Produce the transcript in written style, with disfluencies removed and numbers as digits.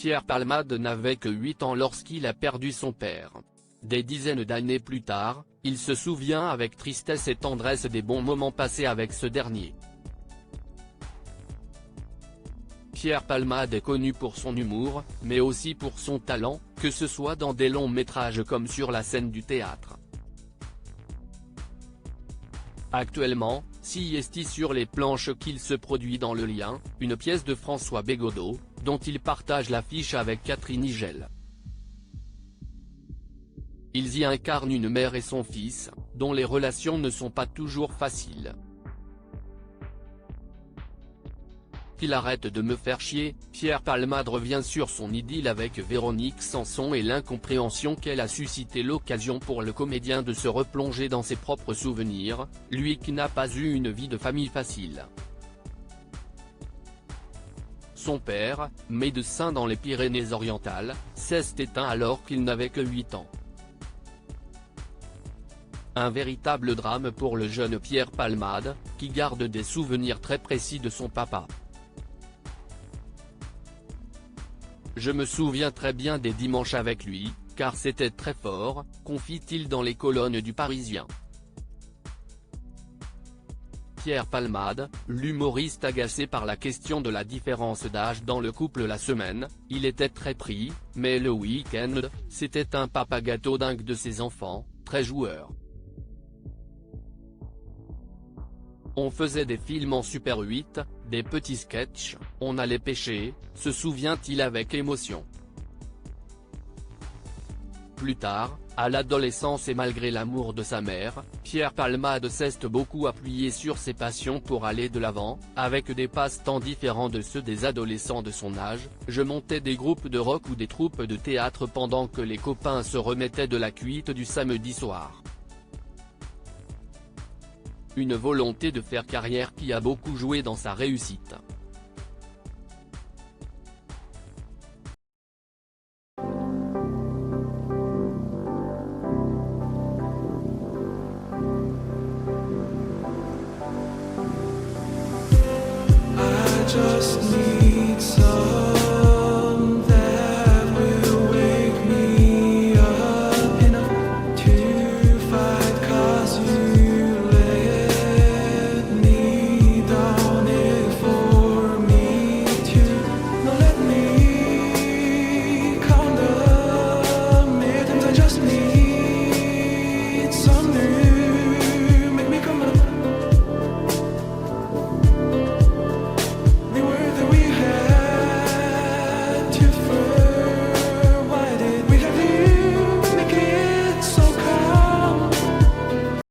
Pierre Palmade n'avait que 8 ans lorsqu'il a perdu son père. Des dizaines d'années plus tard, il se souvient avec tristesse et tendresse des bons moments passés avec ce dernier. Pierre Palmade est connu pour son humour, mais aussi pour son talent, que ce soit dans des longs métrages comme sur la scène du théâtre. Actuellement, s'y est sur les planches qu'il se produit dans Le Lien, une pièce de François Bégodeau, dont il partage l'affiche avec Catherine Higel. Ils y incarnent une mère et son fils, dont les relations ne sont pas toujours faciles. Qu'il arrête de me faire chier, Pierre Palmade revient sur son idylle avec Véronique Sanson et l'incompréhension qu'elle a suscité l'occasion pour le comédien de se replonger dans ses propres souvenirs, lui qui n'a pas eu une vie de famille facile. Son père, médecin dans les Pyrénées-Orientales, s'est éteint alors qu'il n'avait que 8 ans. Un véritable drame pour le jeune Pierre Palmade, qui garde des souvenirs très précis de son papa. Je me souviens très bien des dimanches avec lui, car c'était très fort, confie-t-il dans les colonnes du Parisien. Pierre Palmade, l'humoriste agacé par la question de la différence d'âge dans le couple la semaine, il était très pris, mais le week-end, c'était un papa gâteau dingue de ses enfants, très joueur. On faisait des films en Super 8, des petits sketchs, on allait pêcher, se souvient-il avec émotion. Plus tard, à l'adolescence et malgré l'amour de sa mère, Pierre Palmade s'est beaucoup appuyé sur ses passions pour aller de l'avant, avec des passe-temps différents de ceux des adolescents de son âge. Je montais des groupes de rock ou des troupes de théâtre pendant que les copains se remettaient de la cuite du samedi soir. Une volonté de faire carrière qui a beaucoup joué dans sa réussite. I just need